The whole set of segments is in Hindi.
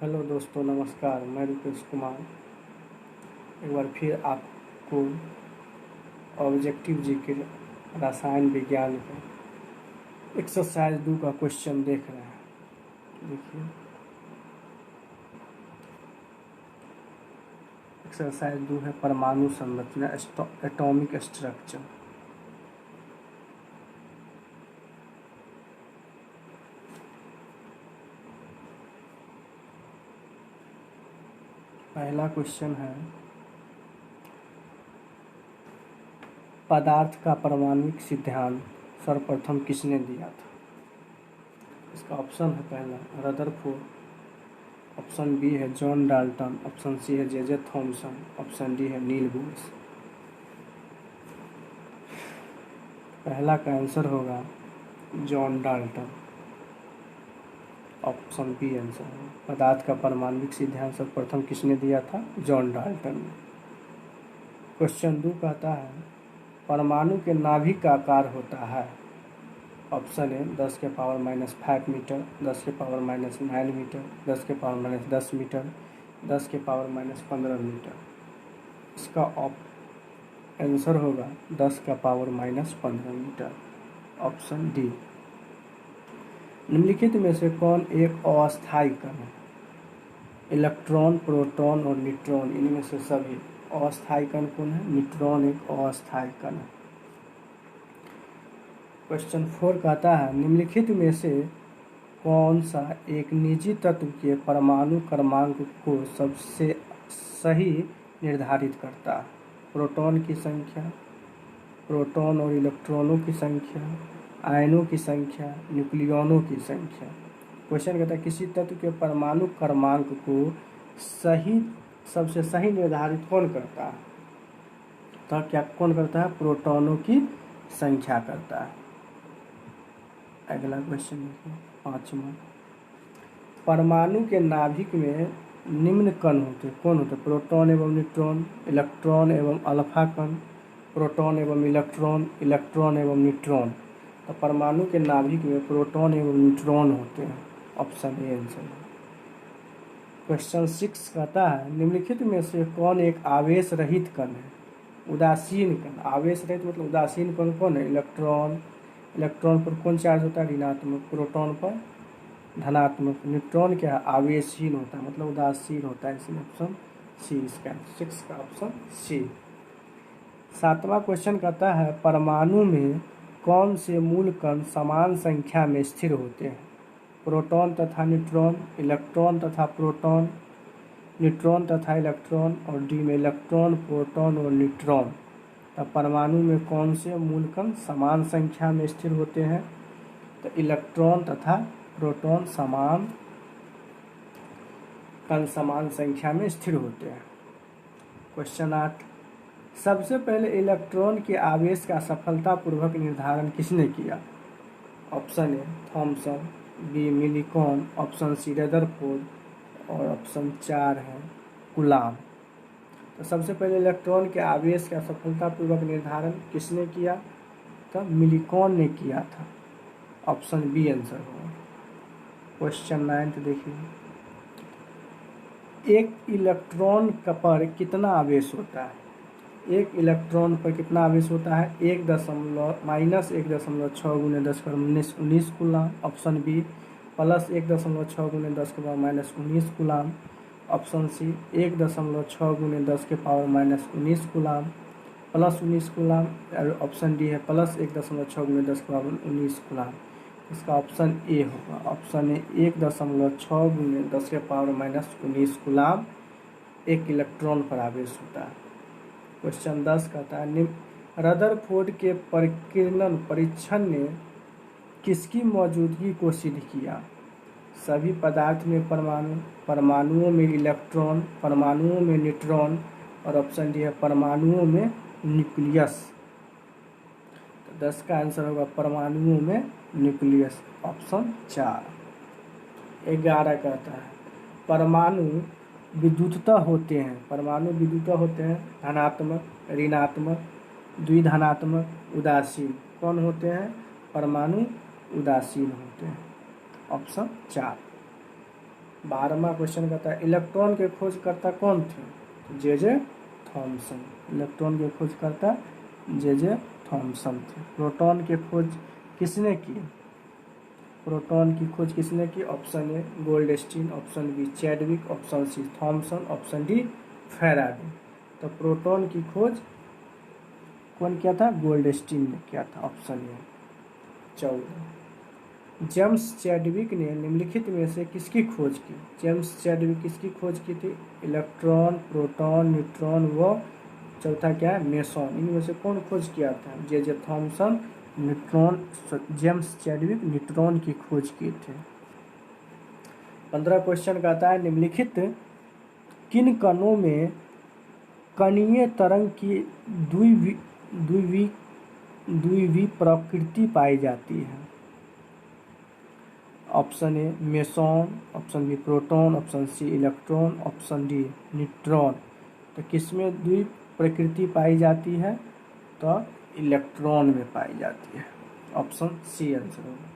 हेलो दोस्तों, नमस्कार। मैं रुपेश कुमार एक बार फिर आपको ऑब्जेक्टिव जीके रसायन विज्ञान का एक्सरसाइज 2 का क्वेश्चन देख रहे हैं। देखिए, एक्सरसाइज 2 है परमाणु संरचना, एटॉमिक स्ट्रक्चर। पहला क्वेश्चन है, पदार्थ का परमाणुिक सिद्धांत सर्वप्रथम किसने दिया था? इसका ऑप्शन है पहला रदरफोर्ड, ऑप्शन बी है जॉन डाल्टन, ऑप्शन सी है जे थॉमसन, ऑप्शन डी है नील बोर्स। पहला का आंसर होगा John Dalton, option B answer है। पदार्थ का परमाणुिक सिद्धांत सर्वप्रथम किसने दिया था? जॉन डाल्टन ने। क्वेश्चन 2 कहता है, परमाणु के नाभिक का आकार होता है। ऑप्शन ए 10 के पावर -5 मीटर, 10 के पावर -9 मीटर, 10 के पावर -10 मीटर, 10 के पावर -15 मीटर। इसका आंसर होगा 10 का पावर -15 मीटर, ऑप्शन डी। निम्नलिखित में से कौन एक अस्थायी कण है? इलेक्ट्रॉन, प्रोटॉन और न्यूट्रॉन, इनमें से सभी अस्थायी कण कौन है? न्यूट्रॉन एक अस्थायी कण है। क्वेश्चन 4 कहता है, निम्नलिखित में से कौन सा एक निजी तत्व के परमाणु क्रमांक को सबसे सही निर्धारित करता है? प्रोटॉन की संख्या, प्रोटॉन और इलेक्ट्रॉनों की संख्या, आयनों की संख्या, न्यूक्लियनों की संख्या। क्वेश्चन कहता है, किसी तत्व के परमाणु क्रमांक को सबसे सही निर्धारित कौन करता है? तो क्या कौन करता है? प्रोटॉनों की संख्या करता है। अगला क्वेश्चन देखिए, 5वां। परमाणु के नाभिक में निम्न कण होते कौन होते? प्रोटॉन एवं न्यूट्रॉन, इलेक्ट्रॉन एवं अल्फा कण, प्रोटॉन एवं इलेक्ट्रॉन, इलेक्ट्रॉन एवं न्यूट्रॉन। तो परमाणु के नाभिक में प्रोटॉन एवं न्यूट्रॉन होते हैं, ऑप्शन ए आंसर है। क्वेश्चन 6 कहता है, निम्नलिखित में से कौन एक आवेश रहित कण है? उदासीन कण। आवेश रहित मतलब उदासीन कण कौन है? इलेक्ट्रॉन। इलेक्ट्रॉन पर कौन चार्ज होता है? ऋणात्मक। प्रोटॉन पर धनात्मक। न्यूट्रॉन क्या है? आवेशहीन होता है, मतलब उदासीन होता है, इसलिए ऑप्शन सी इसका 6 का ऑप्शन सी। 7वां क्वेश्चन कहता है, परमाणु में कौन से मूल कण समान संख्या में स्थिर होते हैं? प्रोटॉन तथा न्यूट्रॉन, इलेक्ट्रॉन तथा प्रोटॉन, न्यूट्रॉन तथा इलेक्ट्रॉन, और डी में इलेक्ट्रॉन, प्रोटॉन और न्यूट्रॉन। तब परमाणु में कौन से मूल कण समान संख्या में स्थिर होते हैं? तो इलेक्ट्रॉन तथा प्रोटॉन समान संख्या में स्थिर होते हैं। क्वेश्चन 8, सबसे पहले इलेक्ट्रॉन के आवेश का सफलतापूर्वक निर्धारण किसने किया? Option A Thomson, B Millikan, option C Rutherford और ऑप्शन 4 है कूलाम्ब। तो सबसे पहले इलेक्ट्रॉन के आवेश का सफलतापूर्वक निर्धारण किसने किया? तो मिलीकॉन ने किया था, ऑप्शन बी आंसर होगा। क्वेश्चन 9 देखिए, एक इलेक्ट्रॉन पर कितना आवेश होता है? एक इलेक्ट्रॉन पर कितना आवेश होता है? -1.6 गुने 10⁻19 कूलाम, ऑप्शन बी +1.6 गुने 10⁻19 कूलाम, ऑप्शन सी 1.6 गुने 10⁻19 कूलाम +19 कूलाम, और ऑप्शन डी है +1.6 गुने 10⁻19 कूलाम। इसका ऑप्शन ए होगा, ऑप्शन ए 1.6 गुने 10⁻19 कूलाम एक इलेक्ट्रॉन पर आवेश होता है। क्वेश्चन 10 कहता है, रदरफोर्ड के परिकीर्णन परीक्षण ने किसकी मौजूदगी को सिद्ध किया? सभी पदार्थ में परमाणु, परमाणुओं में इलेक्ट्रॉन, परमाणुओं में न्यूट्रॉन, और ऑप्शन डी है परमाणुओं में न्यूक्लियस। तो 10 का आंसर होगा परमाणुओं में न्यूक्लियस, ऑप्शन 4। 11 कहता है, परमाणु विद्युतः होते हैं। परमाणु विद्युतः होते हैं धनात्मक, ऋणात्मक, द्विधनात्मक, उदासीन। कौन होते हैं? परमाणु उदासीन होते हैं, ऑप्शन 4। 12वां क्वेश्चन कहता है इलेक्ट्रॉन के खोजकर्ता कौन थे? J Thomson. इलेक्ट्रॉन के खोजकर्ता जे थॉमसन थे। प्रोटॉन के खोज किसने की? प्रोटॉन की खोज किसने की? Option A Goldstein, option B Chadwick, option C Thomson, option D Faraday. तो प्रोटॉन की खोज कौन किया था? गोल्डस्टीन ने किया था, ऑप्शन ए। 14 जेम्स चैडविक ने निम्नलिखित में से किसकी खोज की? जेम्स चैडविक किसकी खोज की थी? इलेक्ट्रॉन, प्रोटॉन, न्यूट्रॉन व चौथा क्या है? मेसॉन। इनमें से कौन खोज किया था? J Thomson neutron, James Chadwick neutron की खोज की थी। 15 क्वेश्चन कहता है निम्नलिखित किन कणों में कणीय तरंग की द्विवी प्रकृति पाई जाती है? Option A meson, option B proton, option C electron, option D neutron. तो किसमें द्वि प्रकृति पाई जाती है? तो इलेक्ट्रॉन में पाई जाती है, ऑप्शन सी आंसर होगा।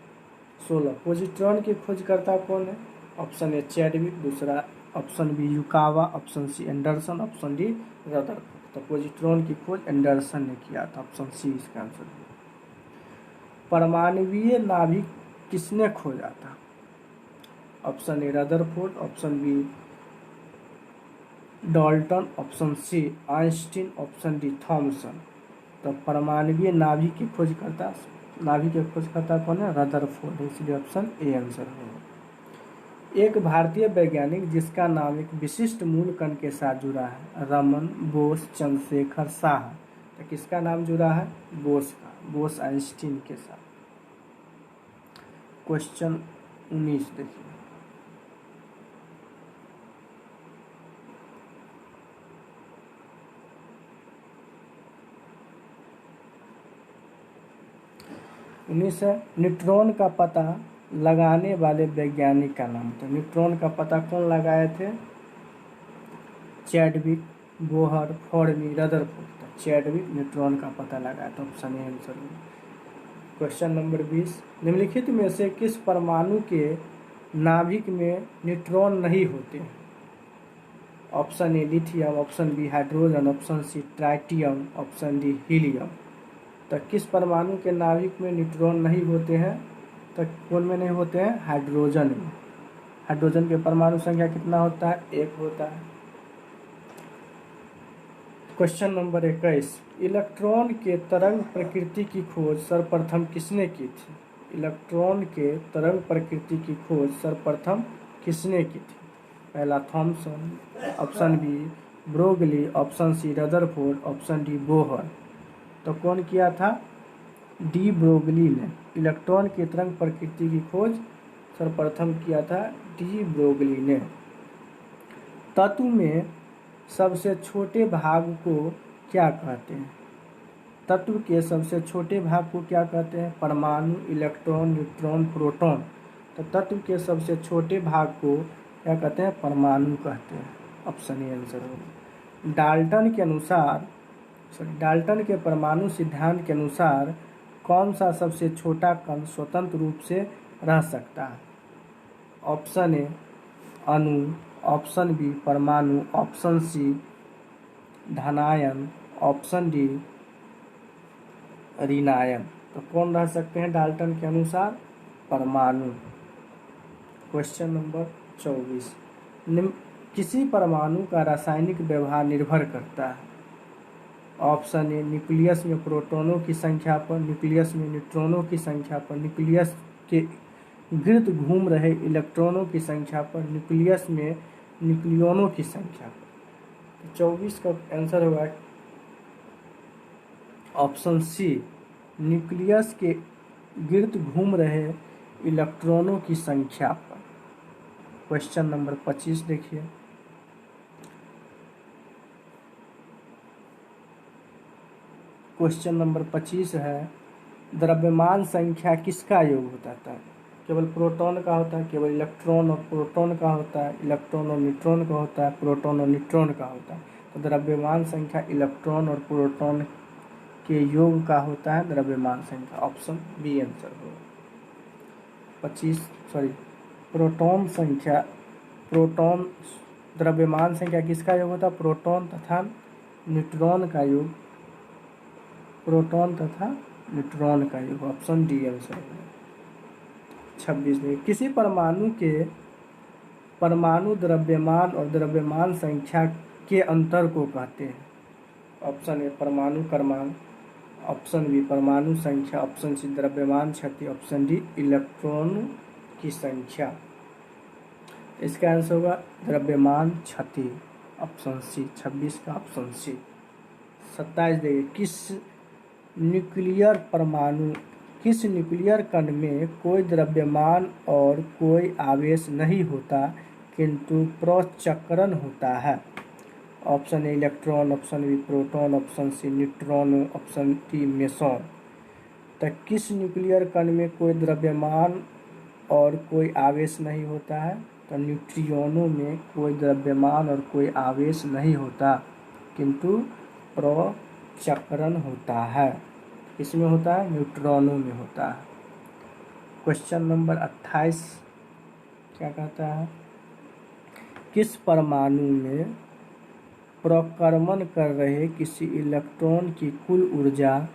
16 पॉजिट्रॉन की खोजकर्ता कौन है? ऑप्शन ए चैडविक, दूसरा option B Yukawa, option C Anderson, option D Rutherford. तो पॉजिट्रॉन की खोज एंडरसन ने किया था, ऑप्शन सी इसका आंसर है। परमाणुवीय नाभिक किसने खोजा था? Option A Rutherford, option B Dalton, option C Einstein, option D Thomson. तो परमाणुवीय नाभिक के खोजकर्ता कौन है? रदरफोर्ड, इसलिए ऑप्शन ए आंसर होगा। एक भारतीय वैज्ञानिक जिसका नाम एक विशिष्ट मूल कण के साथ जुड़ा है, रमन, बोस, चंद्रशेखर, शाह। तो किसका नाम जुड़ा है? बोस का, बोस आइंस्टीन के साथ। क्वेश्चन 19 देखिए। न्यूट्रॉन का पता लगाने वाले वैज्ञानिक का नाम। तो न्यूट्रॉन का पता कौन लगाए थे? Chadwick, Bohr, Fermi, Rutherford. Chadwick neutron का पता लगाया था, ऑप्शन ए आंसर होगा। क्वेश्चन नंबर 20 निम्नलिखित में से किस परमाणु के नाभिक में न्यूट्रॉन नहीं होते? Option A lithium, option B hydrogen, option C tritium, option D helium. तो किस परमाणु के नाभिक में न्यूट्रॉन नहीं होते हैं? तो कौन में नहीं होते हैं? हाइड्रोजन में। हाइड्रोजन के परमाणु संख्या कितना होता है? 1 होता है। क्वेश्चन नंबर 21 इलेक्ट्रॉन के तरंग प्रकृति की खोज सर्वप्रथम किसने की थी? इलेक्ट्रॉन के तरंग प्रकृति की खोज सर्वप्रथम किसने की थी? पहला Thomson, option B Broglie, option C Rutherford, option D Bohr. तो कौन किया था? डी ब्रोगली ने इलेक्ट्रॉन की तरंग प्रकृति की खोज सर्वप्रथम किया था, डी ब्रोगली ने। तत्व में सबसे छोटे भाग को क्या कहते हैं? तत्व के सबसे छोटे भाग को क्या कहते हैं? परमाणु, इलेक्ट्रॉन, न्यूट्रॉन, प्रोटॉन। तो तत्व के सबसे छोटे भाग को क्या कहते हैं? परमाणु कहते हैं, ऑप्शन ए आंसर होगा। डाल्टन के परमाणु सिद्धांत के अनुसार कौन सा सबसे छोटा कण स्वतंत्र रूप से रह सकता है? ऑप्शन ए अणु, ऑप्शन बी परमाणु, ऑप्शन सी धनायन, ऑप्शन डी ऋणायन। तो कौन रह सकते हैं डाल्टन के अनुसार? परमाणु। क्वेश्चन नंबर 24 किसी परमाणु का रासायनिक व्यवहार निर्भर करता है? ऑप्शन ए न्यूक्लियस में प्रोटॉनों की संख्या पर, न्यूक्लियस में न्यूट्रॉनों की संख्या पर, न्यूक्लियस के गिर्द घूम रहे इलेक्ट्रॉनों की संख्या पर, न्यूक्लियस में न्यूक्लियनों की संख्या पर। 24 का आंसर होगा ऑप्शन सी न्यूक्लियस के गिर्द घूम रहे इलेक्ट्रॉनों की संख्या पर। क्वेश्चन नंबर 25 देखिए। क्वेश्चन नंबर 25 है द्रव्यमान संख्या किसका योग होता है? केवल प्रोटॉन का होता है, केवल इलेक्ट्रॉन और प्रोटॉन का होता है, इलेक्ट्रॉन और न्यूट्रॉन का होता है, प्रोटॉन और न्यूट्रॉन का होता है। तो द्रव्यमान संख्या इलेक्ट्रॉन और प्रोटॉन के योग का होता है द्रव्यमान संख्या, ऑप्शन बी आंसर होगा। प्रोटॉन संख्या प्रोटॉन, द्रव्यमान संख्या किसका योग होता है? प्रोटॉन तथा न्यूट्रॉन का योग, प्रोटॉन तथा न्यूट्रॉन का योग। ऑप्शन डी आंसर है। 26 में किसी परमाणु के परमाणु द्रव्यमान और द्रव्यमान संख्या के अंतर को कहते हैं। ऑप्शन ए परमाणु क्रमांक, ऑप्शन बी परमाणु संख्या, ऑप्शन सी द्रव्यमान शक्ति, ऑप्शन डी इलेक्ट्रॉन की संख्या। इसका आंसर होगा द्रव्यमान क्षति, ऑप्शन सी। 26 का ऑप्शन सी। 27 देखिए, किस न्यूक्लियर कण में कोई द्रव्यमान और कोई आवेश नहीं होता किंतु प्रचक्रण होता है? Option A electron, option B proton, option C neutron, option D meson. तो किस न्यूक्लियर कण में कोई द्रव्यमान और कोई आवेश नहीं होता है? तो न्यूट्रिनों में कोई द्रव्यमान और कोई आवेश नहीं होता किंतु प्रचक्रण होता है। इसमें होता है? न्यूट्रॉनों में होता है। क्वेश्चन नंबर 28 क्या कहता है? किस परमाणु में प्रक्रमण कर रहे किसी इलेक्ट्रॉन की कुल ऊर्जा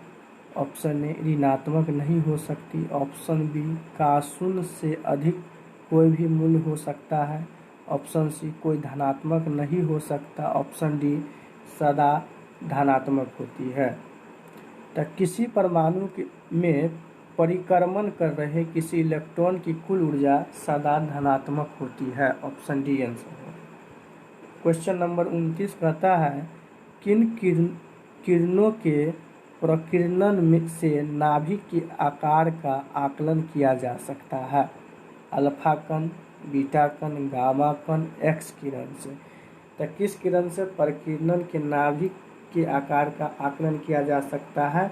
ऑप्शन ए ऋणात्मक नहीं हो सकती, ऑप्शन बी का शून्य से अधिक कोई भी मूल्य हो सकता है, ऑप्शन सी कोई धनात्मक नहीं हो सकता, ऑप्शन डी सदा धनात्मक होती है। तो किसी परमाणु में परिक्रमण कर रहे किसी इलेक्ट्रॉन की कुल ऊर्जा सदा धनात्मक होती है। ऑप्शन डी आंसर है। क्वेश्चन नंबर 29 कहता है किन किरणों के प्रकीर्णन में से नाभिक के आकार का आकलन किया जा सकता है? अल्फा कण, बीटा कण, गामा कण, एक्स किरण से। तो किस किरण से प्रकीर्णन के नाभिक के आकार का आकलन किया जा सकता है?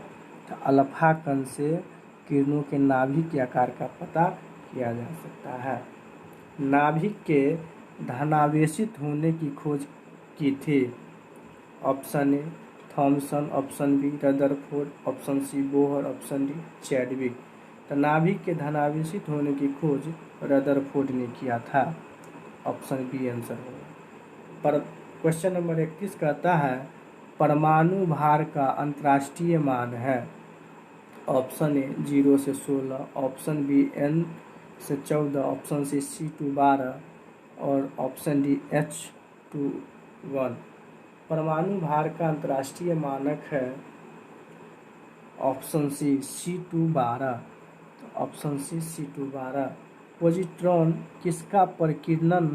तो अल्फा कण से किरणों के नाभिक के आकार का पता किया जा सकता है। नाभिक के धनावेशित होने की खोज की थी। Option A Thomson, option B Rutherford, option C Bohr, option D Chadwick. तो नाभिक के धनावेशित होने की खोज रदरफोर्ड ने किया था। ऑप्शन बी आंसर होगा। पर क्वेश्चन नंबर 31 कहता है परमाणु भार का अंतर्राष्ट्रीय मान है। ऑप्शन ए 0 से 16, ऑप्शन बी n से 14, ऑप्शन सी C2 12 और ऑप्शन डी H2 1। परमाणु भार का अंतर्राष्ट्रीय मानक है option C C2 12, option C C2 12। Positron किसका प्रकीर्णन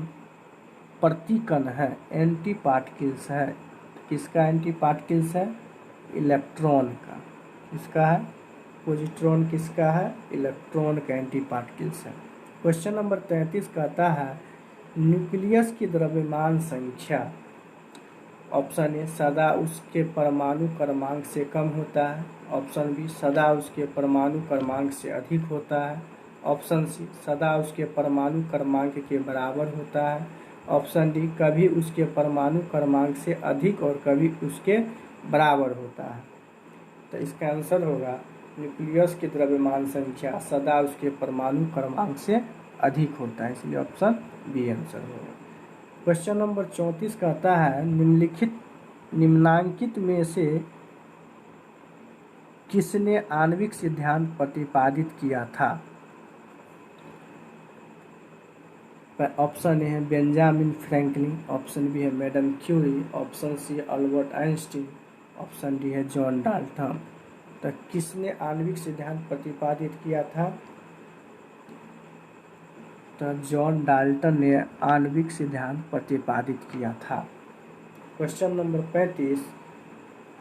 प्रतिकण है? एंटी पार्टिकल्स है। किसका एंटी पार्टिकल्स है? इलेक्ट्रॉन का। किसका है? पॉजिट्रॉन किसका है? इलेक्ट्रॉन का एंटी पार्टिकल्स है। क्वेश्चन नंबर 33 कहता है न्यूक्लियस की द्रव्यमान संख्या। ऑप्शन ए सदा उसके परमाणु क्रमांक से कम होता है, ऑप्शन बी सदा उसके परमाणु क्रमांक से अधिक होता है, ऑप्शन सी सदा उसके परमाणु क्रमांक के बराबर होता है, ऑप्शन डी कभी उसके परमाणु क्रमांक से अधिक और कभी उसके बराबर होता है। तो इसका आंसर होगा न्यूक्लियस की द्रव्यमान संख्या सदा उसके परमाणु क्रमांक से अधिक होता है, इसलिए ऑप्शन बी आंसर होगा। क्वेश्चन नंबर 34 कहता है निम्नांकित में से किसने आणविक सिद्धांत प्रतिपादित किया था? ऑप्शन ए है बेंजामिन फ्रैंकलिन, ऑप्शन बी है madam Curie, option C Albert Einstein, option D है जॉन डाल्टन। तो किसने आणविक सिद्धांत प्रतिपादित किया था? तो जॉन डाल्टन ने आणविक सिद्धांत प्रतिपादित किया था। क्वेश्चन नंबर 35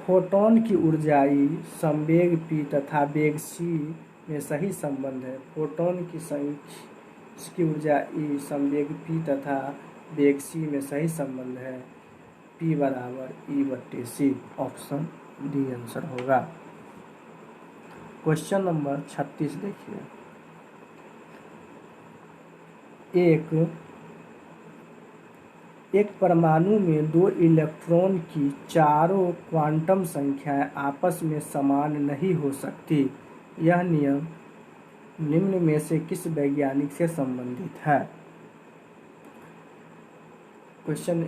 फोटोन की ऊर्जा ई संवेग p तथा वेग c में सही संबंध है। फोटोन की ऊर्जा ई संवेग p तथा वेग c में सही संबंध है। p बराबर E/c। ऑप्शन डी आंसर होगा। क्वेश्चन नंबर 36 देखिए एक परमाणु में 2 इलेक्ट्रॉन की चारों क्वांटम संख्याएं आपस में समान नहीं हो सकती। यह नियम निम्न में से किस वैज्ञानिक से संबंधित है? क्वेश्चन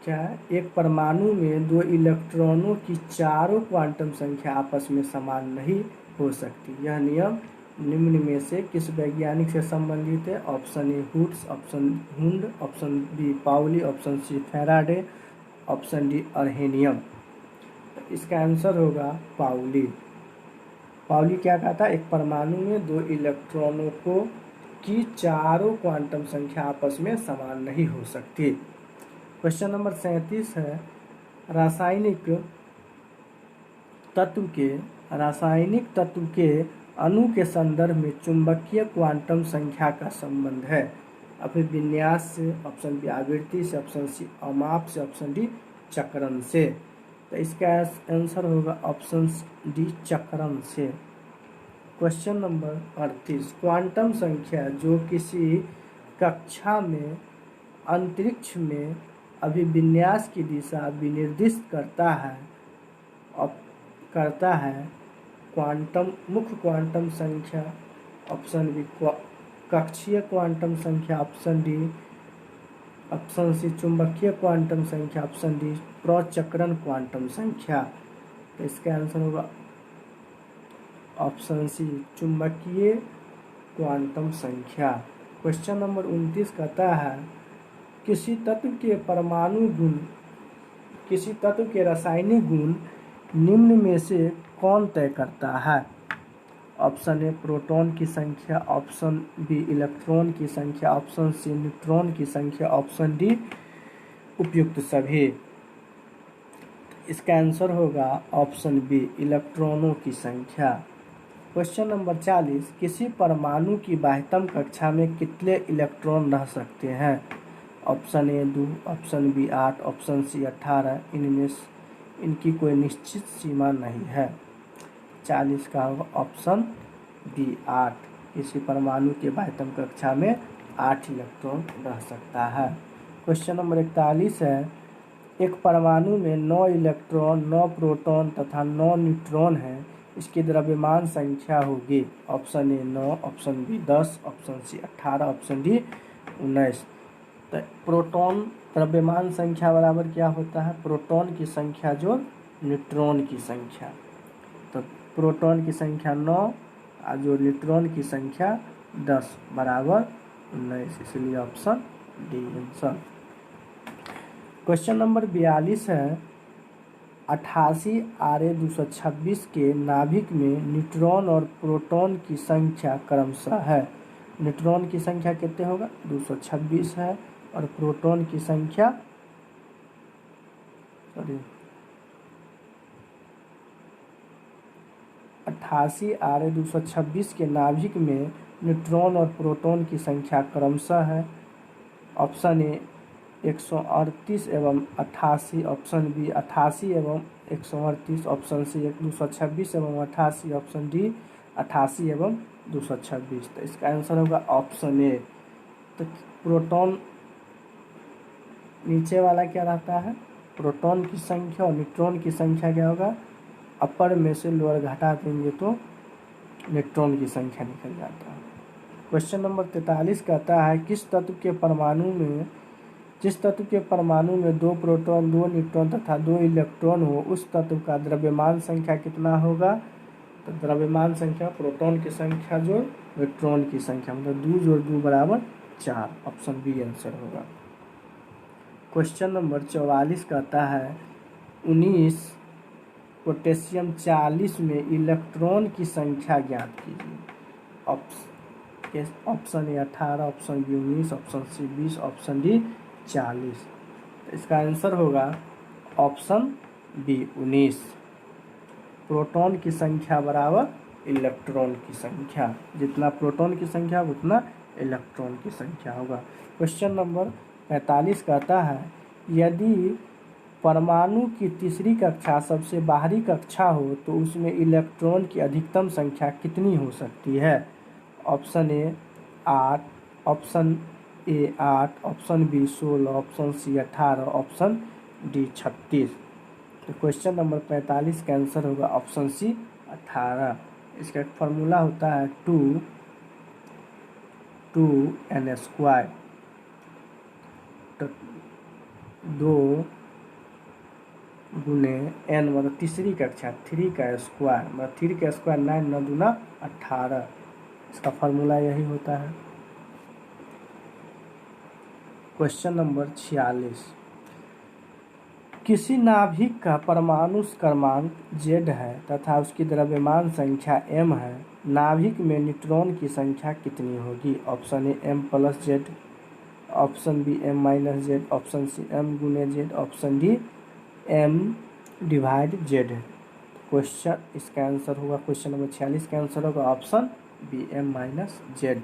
क्या है, एक परमाणु में दो इलेक्ट्रॉनों की चारों क्वांटम संख्या आपस में समान नहीं हो सकती। यह नियम निम्न में से किस वैज्ञानिक से संबंधित है? Option A Hund's, option Hund, option B Pauli, option C Faraday, option D Arrhenius. तो इसका आंसर होगा पाउली। पाउली क्या कहा था? एक परमाणु में दो इलेक्ट्रॉनों को की चारों क्वांटम संख्या आपस में समान नहीं हो सकती। क्वेश्चन नंबर 37 है, रासायनिक तत्व के अणु के संदर्भ में चुंबकीय क्वांटम संख्या का संबंध है। अभिविन्यास से, ऑप्शन बी आवृत्ति से, ऑप्शन सी अमाप से, ऑप्शन डी चक्रण से। तो इसका आंसर होगा ऑप्शन डी चक्रण से। क्वेश्चन नंबर 38, क्वांटम संख्या जो किसी कक्षा में अंतरिक्ष में अभिविन्यास की दिशा विनिर्दिष्ट करता है क्वांटम मुख्य क्वांटम संख्या, ऑप्शन बी कक्षीय क्वांटम संख्या, ऑप्शन डी, ऑप्शन सी चुंबकीय क्वांटम संख्या, ऑप्शन डी प्रचक्रण क्वांटम संख्या। तो इसका आंसर होगा ऑप्शन सी चुंबकीय क्वांटम संख्या। क्वेश्चन नंबर 29 कहता है, किसी तत्व के रासायनिक गुण निम्न में से कौन तय करता है? ऑप्शन ए प्रोटॉन की संख्या, ऑप्शन बी इलेक्ट्रॉन की संख्या, ऑप्शन सी न्यूट्रॉन की संख्या, ऑप्शन डी उपयुक्त सभी। इसका आंसर होगा ऑप्शन बी इलेक्ट्रॉनों की संख्या। क्वेश्चन नंबर 40, किसी परमाणु की बाह्यतम कक्षा में कितने इलेक्ट्रॉन रह सकते हैं? Option A 2, option B 8, option C 18। इनकी कोई निश्चित सीमा नहीं है। 40 का होगा ऑप्शन बी 8। किसी परमाणु के बाह्यतम कक्षा में 8 इलेक्ट्रॉन रह सकता है। क्वेश्चन नंबर 41 है, एक परमाणु में 9 इलेक्ट्रॉन, 9 प्रोटॉन तथा 9 न्यूट्रॉन है, इसकी द्रव्यमान संख्या होगी। Option A 9, option B 10, option C 18, option D 19। तो प्रोटॉन द्रव्यमान संख्या बराबर क्या होता है? प्रोटॉन की संख्या जो न्यूट्रॉन की संख्या। तो प्रोटॉन की संख्या 9 और जो न्यूट्रॉन की संख्या 10 बराबर 19, इसलिए option D answer. Question number 42 है, 88 Ra226 के नाभिक में न्यूट्रॉन और प्रोटॉन की संख्या क्रमशः है। न्यूट्रॉन की संख्या कितने होगा? 226 है और प्रोटॉन की संख्या 88 Ra226 के नाभिक में न्यूट्रॉन और प्रोटॉन की संख्या क्रमशः है। ऑप्शन ए 138 एवं 88, ऑप्शन बी 88 एवं 138, ऑप्शन सी 226 एवं 88, ऑप्शन डी 88 एवं 226। तो इसका आंसर होगा ऑप्शन ए। तो प्रोटॉन नीचे वाला क्या रहता है? प्रोटॉन की संख्या, और न्यूट्रॉन की संख्या क्या होगा? अपर में से लोअर घटा देंगे तो न्यूट्रॉन की संख्या निकल जाता है। क्वेश्चन नंबर 43 कहता है, जिस तत्व के परमाणु में 2 प्रोटॉन, 2 न्यूट्रॉन तथा 2 इलेक्ट्रॉन हो, उस तत्व का द्रव्यमान संख्या कितना होगा? तो द्रव्यमान संख्या प्रोटॉन की संख्या जोड़ न्यूट्रॉन की संख्या, मतलब 2 जोड़ 2 बराबर 4। ऑप्शन बी आंसर होगा। क्वेश्चन नंबर 44 कहता है, 19 पोटेशियम 40 में इलेक्ट्रॉन की संख्या ज्ञात कीजिए। Option A 18, option B 19, option C 20, option D 40। तो इसका आंसर होगा ऑप्शन बी 19। प्रोटॉन की संख्या बराबर इलेक्ट्रॉन की संख्या, जितना प्रोटॉन की संख्या उतना इलेक्ट्रॉन की संख्या होगा। क्वेश्चन नंबर 45 कहता है, यदि परमाणु की तीसरी कक्षा सबसे बाहरी कक्षा हो तो उसमें इलेक्ट्रॉन की अधिकतम संख्या कितनी हो सकती है? Option A 8, option A 8, option B 16, option C 18, option D 36। तो क्वेश्चन नंबर 45 का आंसर होगा ऑप्शन सी 18। इसका एक फॉर्मूला होता है 2n²। तो 2 गुने n मतलब तीसरी कक्षा 3 का स्क्वायर मतलब 3 का स्क्वायर 9 9 दूना 18। इसका फार्मूला यही होता है। क्वेश्चन नंबर 46, किसी नाभिक का परमाणु क्रमांक Z है तथा उसकी द्रव्यमान संख्या m है, नाभिक में न्यूट्रॉन की संख्या कितनी होगी? Option A m plus Z, option B m minus Z, option C m गुने Z, option D m divide Z. Question इसका आंसर होगा, क्वेश्चन नंबर 46 का आंसर होगा option B m minus Z.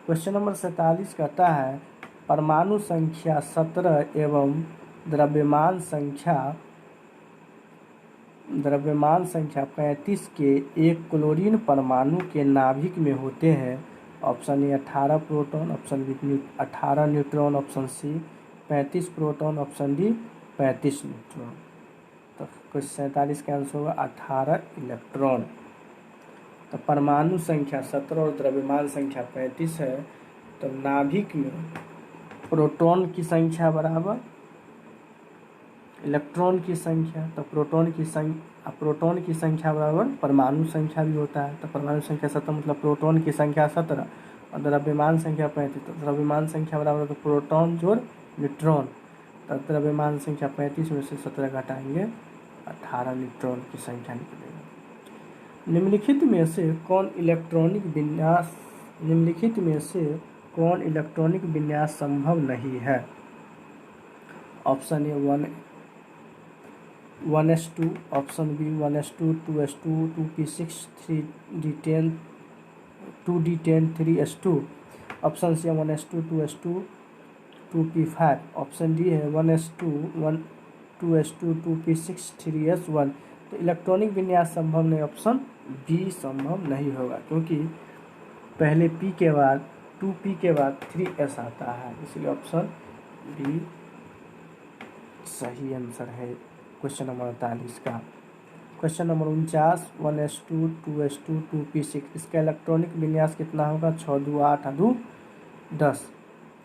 Question number 47 कहता है परमाणु संख्या 17 एवं द्रव्यमान संख्या 35 के एक क्लोरीन परमाणु के नाभिक में होते हैं। Option A 18 proton, option B 18 neutron, option C 35 proton, option D 35 neutron. तो क्वेश्चन 47 का आंसर होगा 18 इलेक्ट्रॉन। तो परमाणु संख्या 17 और द्रव्यमान संख्या 35 है, तो नाभिक में प्रोटॉन की संख्या बराबर इलेक्ट्रॉन की संख्या, तो प्रोटॉन की संख्या बराबर परमाणु संख्या भी होता है। तो परमाणु संख्या 17 मतलब प्रोटॉन की संख्या 17 और द्रव्यमान संख्या 35, तो द्रव्यमान संख्या बराबर तो प्रोटॉन जोड़ न्यूट्रॉन, तो द्रव्यमान संख्या 35 में से 17 घटाएंगे 18 न्यूट्रॉन की संख्या निकलेगी। निम्नलिखित में से कौन इलेक्ट्रॉनिक विन्यास संभव नहीं है? Option A 1s2, option B 1s2, 2s2, 2p6, 3d10, 2d10, 3s2, option C 1s2, 2s2, 2p5, option D है 1s2, 2s2, 2p6, 3s1। तो इलेक्ट्रॉनिक विन्यास संभव नहीं, ऑप्शन बी संभव नहीं होगा, क्योंकि पहले p के बाद 2p के बाद 3s आता है, इसलिए ऑप्शन बी सही आंसर है क्वेश्चन नंबर 48 का। Question number 49, 1s2, 2s2, 2p6, इसका इलेक्ट्रॉनिक विन्यास कितना होगा? 6 2 8 2 10।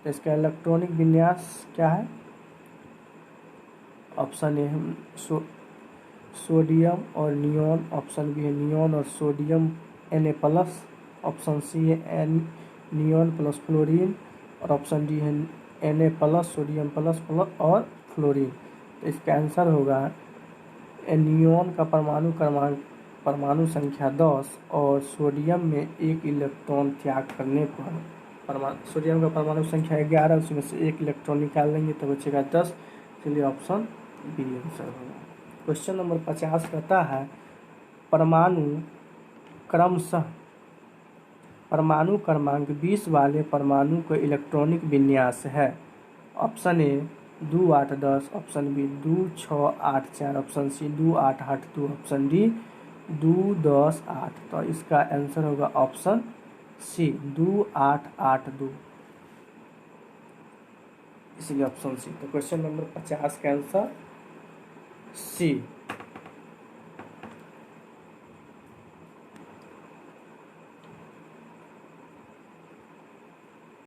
तो इसका इलेक्ट्रॉनिक विन्यास क्या है? ऑप्शन ए है सोडियम और नियोन, ऑप्शन बी है नियोन और सोडियम Na+, ऑप्शन सी है नियोन प्लस फ्लोरीन, और ऑप्शन डी है Na+, सोडियम प्लस और फ्लोरीन। तो इसका आंसर होगा नियोन का परमाणु संख्या 10 और सोडियम में 1 इलेक्ट्रॉन त्याग करने पर सोडियम का परमाणु संख्या 11, उसमें से 1 इलेक्ट्रॉन निकाल लेंगे तो बचेगा 10, इसलिए ऑप्शन बी आंसर होगा। क्वेश्चन नंबर 50 कहता है परमाणु क्रमांक 20 वाले परमाणु का इलेक्ट्रॉनिक विन्यास है। Option A 2 8 10, option B 2 6 8 4, option C 2 8 8 2, option D 2 10 8। तो इसका आंसर होगा ऑप्शन सी 2 8 8 2, इसलिए ऑप्शन सी। तो क्वेश्चन नंबर 50 का आंसर सी।